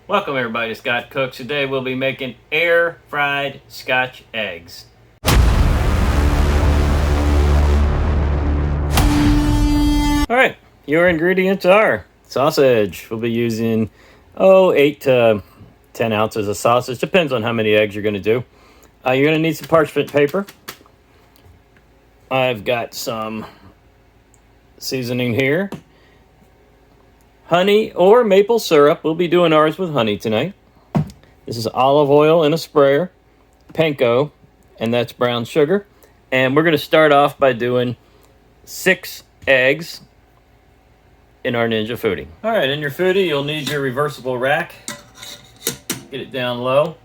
Welcome everybody to Scott Cooks. Today we'll be making air fried Scotch eggs. Alright, your ingredients are sausage. We'll be using 8 to 10 ounces of sausage. Depends on how many eggs you're going to do. You're going to need some parchment paper. I've got some seasoning here. Honey or maple syrup. We'll be doing ours with honey tonight. This is olive oil in a sprayer. Panko, and that's brown sugar. And we're going to start off by doing 6 eggs in our Ninja Foodi. All right, in your Foodi, you'll need your reversible rack. Get it down low.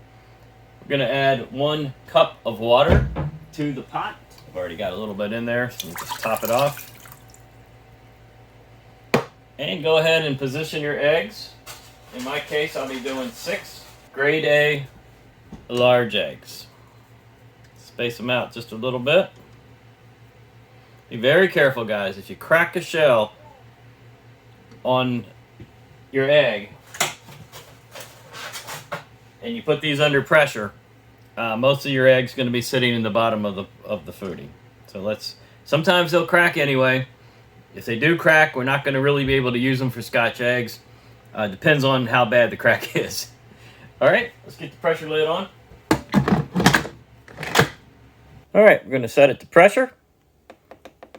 We're going to add 1 cup of water to the pot. I've already got a little bit in there, so we'll just top it off. And go ahead and position your eggs. In my case, I'll be doing 6 grade A large eggs. Space them out just a little bit. Be very careful, guys. If you crack a shell on your egg and you put these under pressure, most of your eggs going to be sitting in the bottom of the Foodi. So sometimes they'll crack anyway. If they do crack, we're not going to really be able to use them for Scotch eggs. Depends on how bad the crack is. All right, let's get the pressure lid on. All right, we're going to set it to pressure.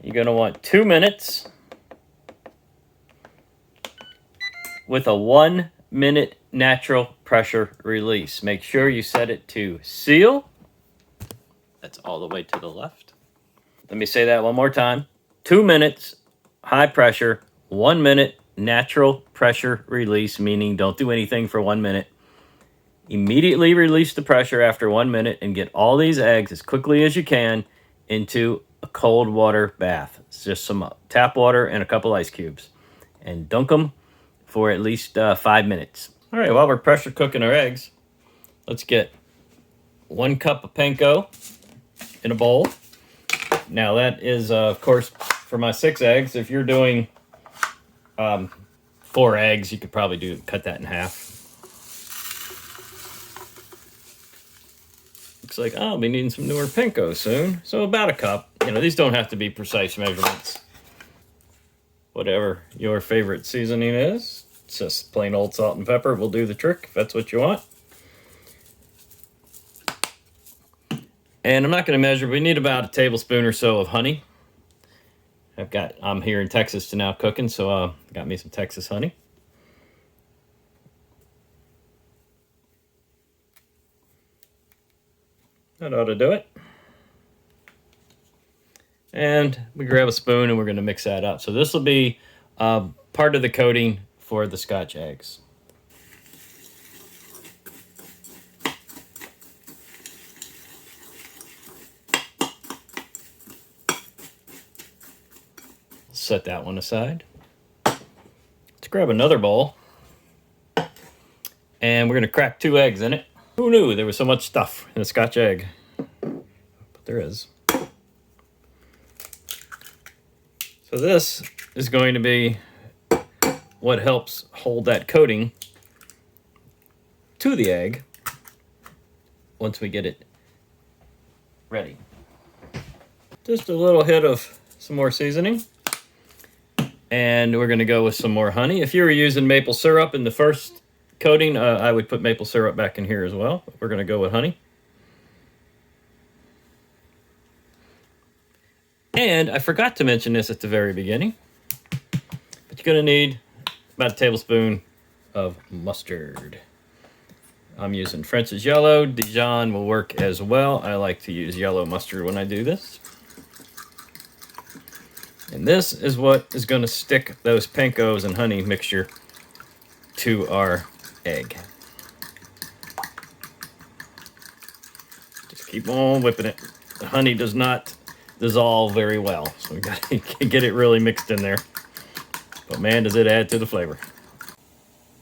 You're going to want 2 minutes with a 1-minute natural pressure release. Make sure you set it to seal. That's all the way to the left. Let me say that one more time. 2 minutes. High pressure, 1 minute natural pressure release, meaning don't do anything for 1 minute. Immediately release the pressure after 1 minute and get all these eggs as quickly as you can into a cold water bath. It's just some tap water and a couple ice cubes. And dunk them for at least 5 minutes. All right, while we're pressure cooking our eggs, let's get 1 cup of panko in a bowl. Now that is, of course, for my 6 eggs. If you're doing 4 eggs, you could probably cut that in half. Looks like I'll be needing some newer panko soon. So about a cup. These don't have to be precise measurements. Whatever your favorite seasoning is. It's just plain old salt and pepper will do the trick if that's what you want. And I'm not going to measure, but we need about a tablespoon or so of honey. I'm here in Texas now cooking, so got me some Texas honey. That ought to do it. And we grab a spoon and we're going to mix that up. So this will be part of the coating for the Scotch eggs. Set that one aside. Let's grab another bowl. And we're going to crack 2 eggs in it. Who knew there was so much stuff in a Scotch egg? But there is. So this is going to be what helps hold that coating to the egg once we get it ready. Just a little hit of some more seasoning. And we're going to go with some more honey. If you were using maple syrup in the first coating, I would put maple syrup back in here as well. But we're going to go with honey. And I forgot to mention this at the very beginning. But you're going to need about a tablespoon of mustard. I'm using French's yellow. Dijon will work as well. I like to use yellow mustard when I do this. And this is what is going to stick those pankos and honey mixture to our egg. Just keep on whipping it. The honey does not dissolve very well, so we got to get it really mixed in there. But man, does it add to the flavor.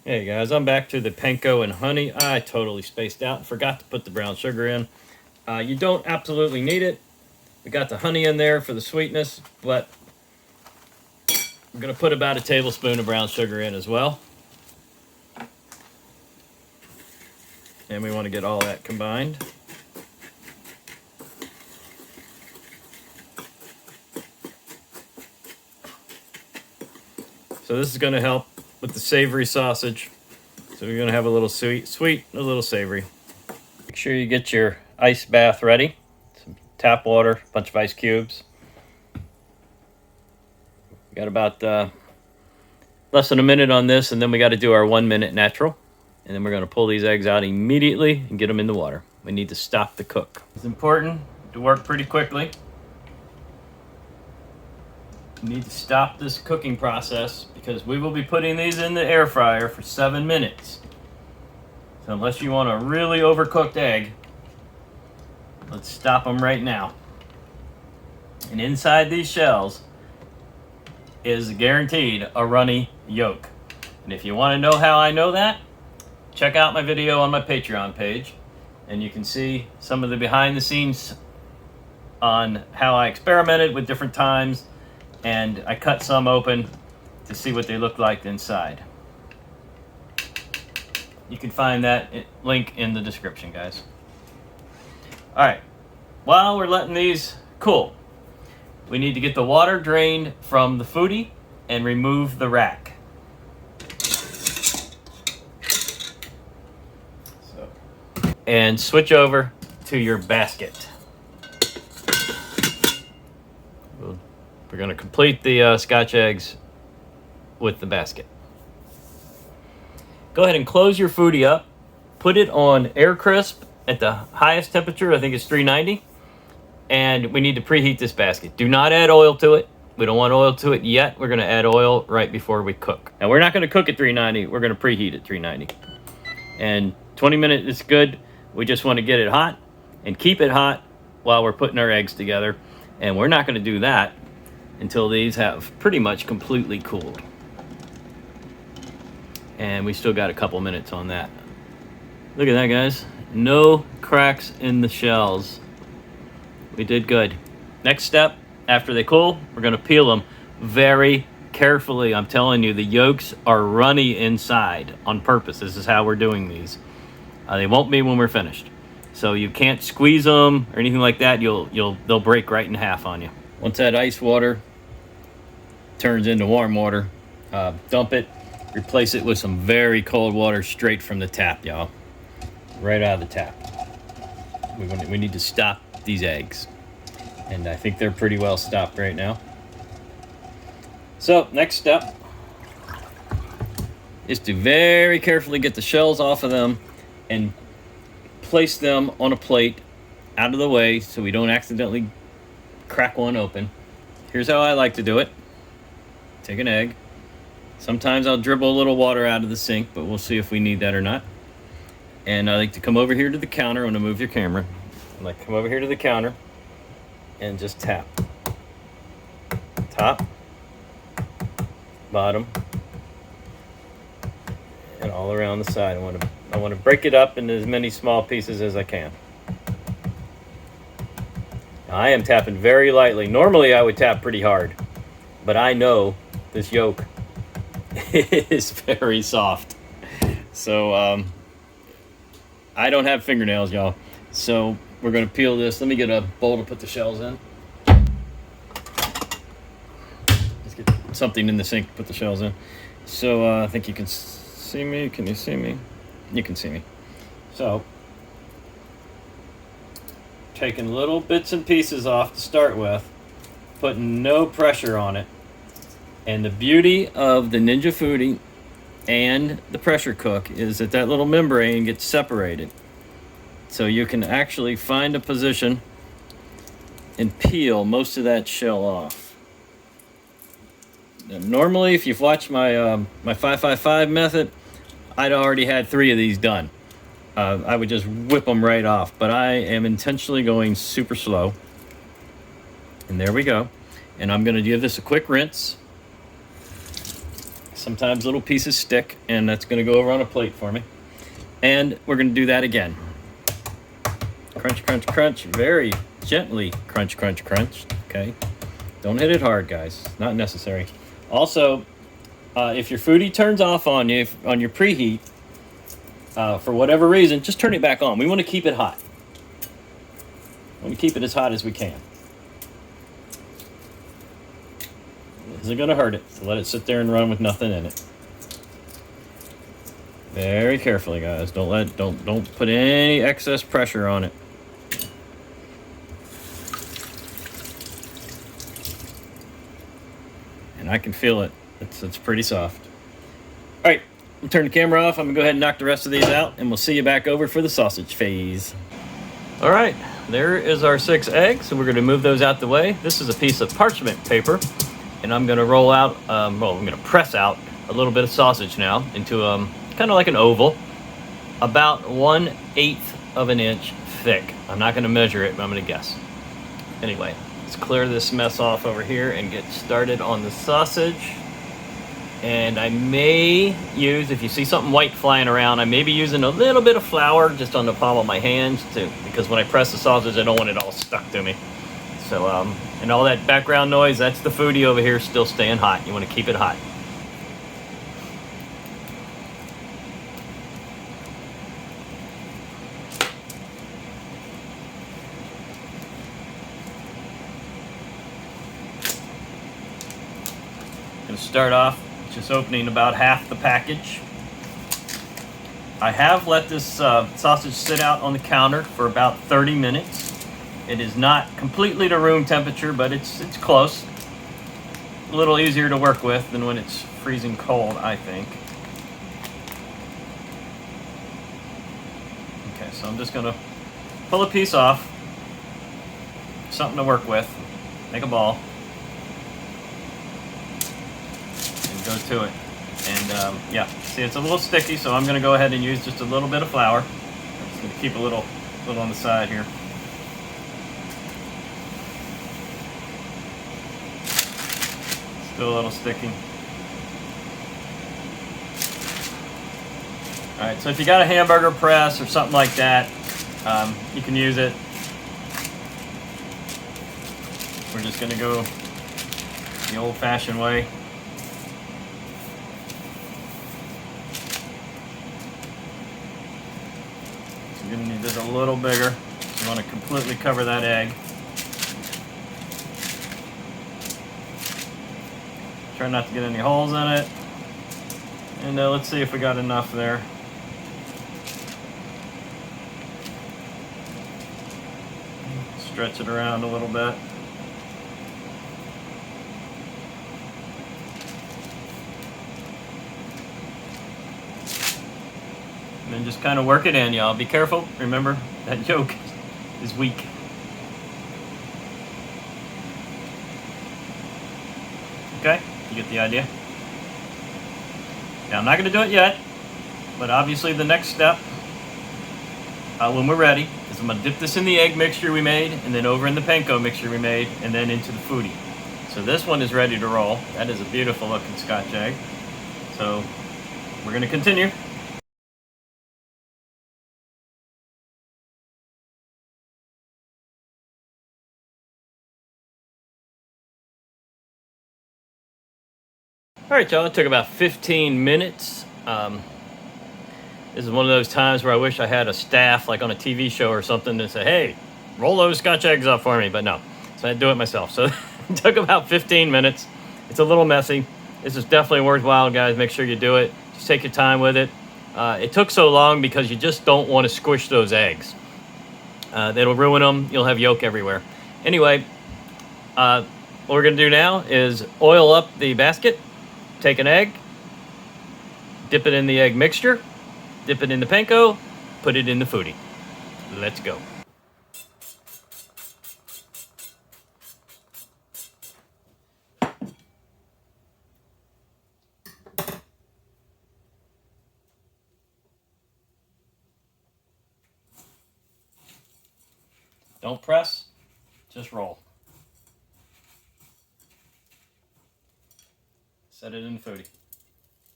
Hey guys, I'm back to the panko and honey. I totally spaced out and forgot to put the brown sugar in. You don't absolutely need it. We got the honey in there for the sweetness, but I'm going to put about a tablespoon of brown sugar in as well. And we want to get all that combined. So this is going to help with the savory sausage. So you're going to have a little sweet, a little savory. Make sure you get your ice bath ready. Some tap water, a bunch of ice cubes. We got about less than a minute on this, and then we got to do our 1 minute natural. And then we're going to pull these eggs out immediately and get them in the water. We need to stop the cook. It's important to work pretty quickly. You need to stop this cooking process because we will be putting these in the air fryer for 7 minutes. So unless you want a really overcooked egg, let's stop them right now. And inside these shells is guaranteed a runny yolk. And if you want to know how I know that, check out my video on my Patreon page, and you can see some of the behind the scenes on how I experimented with different times, and I cut some open to see what they look like inside. You can find that link in the description, guys. Alright, while we're letting these cool, we need to get the water drained from the Foodi and remove the rack. And switch over to your basket. We're going to complete the Scotch eggs with the basket. Go ahead and close your Foodi up. Put it on air crisp at the highest temperature. I think it's 390. And we need to preheat this basket. Do not add oil to it. We don't want oil to it yet. We're going to add oil right before we cook. Now, we're not going to cook at 390. We're going to preheat at 390. And 20 minutes is good. We just want to get it hot and keep it hot while we're putting our eggs together. And we're not going to do that until these have pretty much completely cooled. And we still got a couple minutes on that. Look at that, guys. No cracks in the shells. We did good. Next step, after they cool, we're going to peel them very carefully. I'm telling you, the yolks are runny inside on purpose. This is how we're doing these. They won't be when we're finished. So you can't squeeze them or anything like that. They'll break right in half on you. Once that ice water turns into warm water, dump it, replace it with some very cold water straight from the tap, y'all. Right out of the tap. We need to stop these eggs. And I think they're pretty well stopped right now. So next step is to very carefully get the shells off of them and place them on a plate out of the way so we don't accidentally crack one open. Here's how I like to do it. Take an egg. Sometimes I'll dribble a little water out of the sink, but we'll see if we need that or not. And I like to come over here to the counter. I'm going to move your camera. I like to come over here to the counter and just tap. Top, bottom, and all around the side. I want to break it up into as many small pieces as I can. Now, I am tapping very lightly. Normally I would tap pretty hard, but I know this yolk is very soft. So I don't have fingernails, y'all. So we're going to peel this. Let me get a bowl to put the shells in. Let's get something in the sink to put the shells in. So I think you can see me. Can you see me? You can see me. So, taking little bits and pieces off to start with, putting no pressure on it. And the beauty of the Ninja Foodi and the pressure cook is that that little membrane gets separated. So you can actually find a position and peel most of that shell off. Now, normally, if you've watched my my 555 method, I'd already had 3 of these done. I would just whip them right off, but I am intentionally going super slow. And there we go. And I'm going to give this a quick rinse. Sometimes little pieces stick, and that's going to go over on a plate for me. And we're going to do that again. Crunch, crunch, crunch. Very gently crunch, crunch, crunch. Okay. Don't hit it hard, guys. Not necessary. Also, if your Foodi turns off on you, on your preheat, for whatever reason, just turn it back on. We want to keep it hot. We want to keep it as hot as we can. Isn't going to hurt it to let it sit there and run with nothing in it. Very carefully, guys. Don't put any excess pressure on it. And I can feel it. It's pretty soft. All right, I'm turn the camera off. I'm gonna go ahead and knock the rest of these out, and we'll see you back over for the sausage phase. All right, there is our 6 eggs, and we're gonna move those out the way. This is a piece of parchment paper, and I'm gonna roll out, I'm gonna press out a little bit of sausage now into kind of like an oval, about 1/8 of an inch thick. I'm not gonna measure it, but I'm gonna guess. Anyway, let's clear this mess off over here and get started on the sausage. And I may use, if you see something white flying around, I may be using a little bit of flour just on the palm of my hands because when I press the sausage, I don't want it all stuck to me. So, and all that background noise, that's the Foodi over here still staying hot. You want to keep it hot. Gonna start off just opening about half the package. I have let this sausage sit out on the counter for about 30 minutes. It is not completely to room temperature, but it's close. A little easier to work with than when it's freezing cold, I think. Okay, so I'm just gonna pull a piece off. Something to work with. Make a ball. Go to it. And yeah, see, it's a little sticky, so I'm going to go ahead and use just a little bit of flour. I'm just going to keep a little on the side here. Still a little sticky. Alright, so if you got a hamburger press or something like that, you can use it. We're just going to go the old-fashioned way. You're going to need this a little bigger. You want to completely cover that egg. Try not to get any holes in it. And let's see if we got enough there. Stretch it around a little bit. And then just kind of work it in, y'all. Be careful. Remember, that yolk is weak. Okay, you get the idea? Now, I'm not going to do it yet, but obviously the next step, when we're ready, is I'm going to dip this in the egg mixture we made, and then over in the panko mixture we made, and then into the Foodi. So this one is ready to roll. That is a beautiful looking Scotch egg. So we're going to continue. All right, y'all, it took about 15 minutes. This is one of those times where I wish I had a staff, like on a TV show or something, to say, hey, roll those Scotch eggs up for me, but no. So I had to do it myself. So it took about 15 minutes. It's a little messy. This is definitely worthwhile, guys. Make sure you do it. Just take your time with it. It took so long because you just don't want to squish those eggs. That'll ruin them. You'll have yolk everywhere. Anyway, what we're going to do now is oil up the basket. Take an egg, dip it in the egg mixture, dip it in the panko, put it in the Foodi. Let's go. Don't press, just roll. Set it in the Foodi.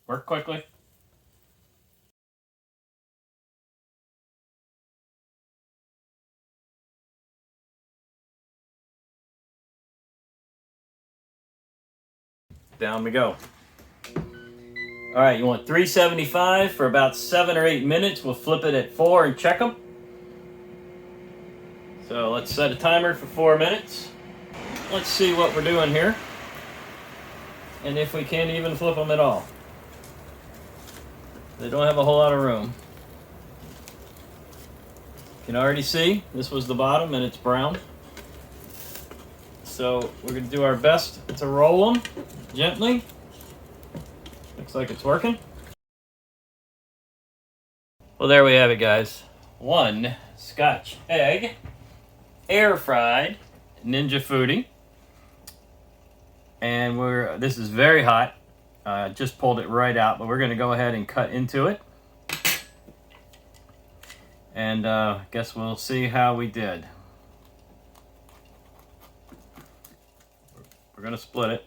Work quickly. Down we go. All right, you want 375 for about 7 or 8 minutes. We'll flip it at 4 and check them. So let's set a timer for 4 minutes. Let's see what we're doing here. And if we can't even flip them at all. They don't have a whole lot of room. You can already see this was the bottom and it's brown. So we're going to do our best to roll them gently. Looks like it's working. Well, there we have it, guys. 1 Scotch egg, air fried Ninja Foodi. And this is very hot. Just pulled it right out, but we're going to go ahead and cut into it. And guess we'll see how we did. We're going to split it.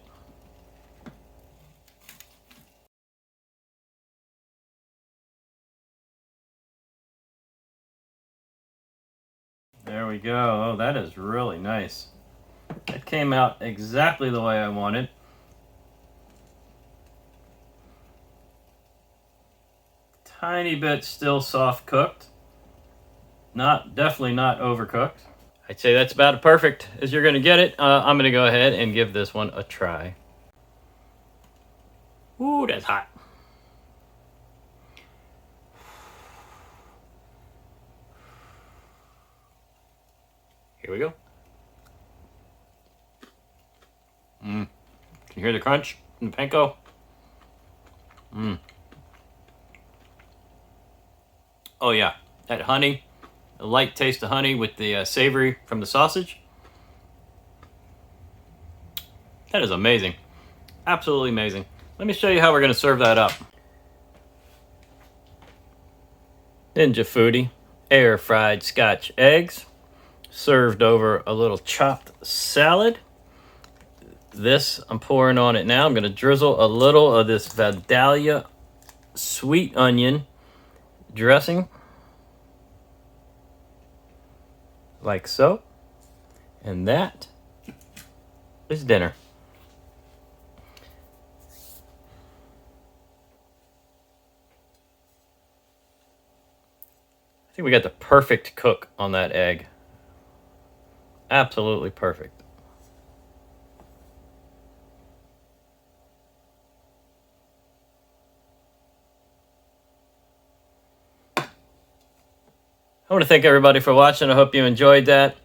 There we go. Oh, that is really nice. It came out exactly the way I wanted. Tiny bit still soft cooked. Definitely not overcooked. I'd say that's about perfect as you're going to get it. I'm going to go ahead and give this one a try. Ooh, that's hot. Here we go. Can you hear the crunch in the panko? Oh yeah, that honey, the light taste of honey with the savory from the sausage. That is amazing. Absolutely amazing. Let me show you how we're going to serve that up. Ninja Foodi, air fried Scotch eggs, served over a little chopped salad. This I'm pouring on it now. I'm going to drizzle a little of this Vidalia sweet onion dressing, like so. And that is dinner. I think we got the perfect cook on that egg. Absolutely perfect. I want to thank everybody for watching. I hope you enjoyed that.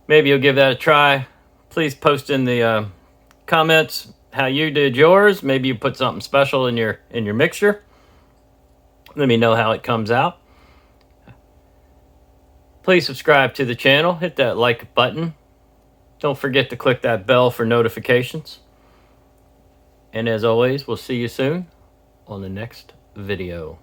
Maybe you'll give that a try. Please post in the comments how you did yours. Maybe you put something special in your mixture. Let me know how it comes out. Please subscribe to the channel. Hit that like button. Don't forget to click that bell for notifications. And as always, we'll see you soon on the next video.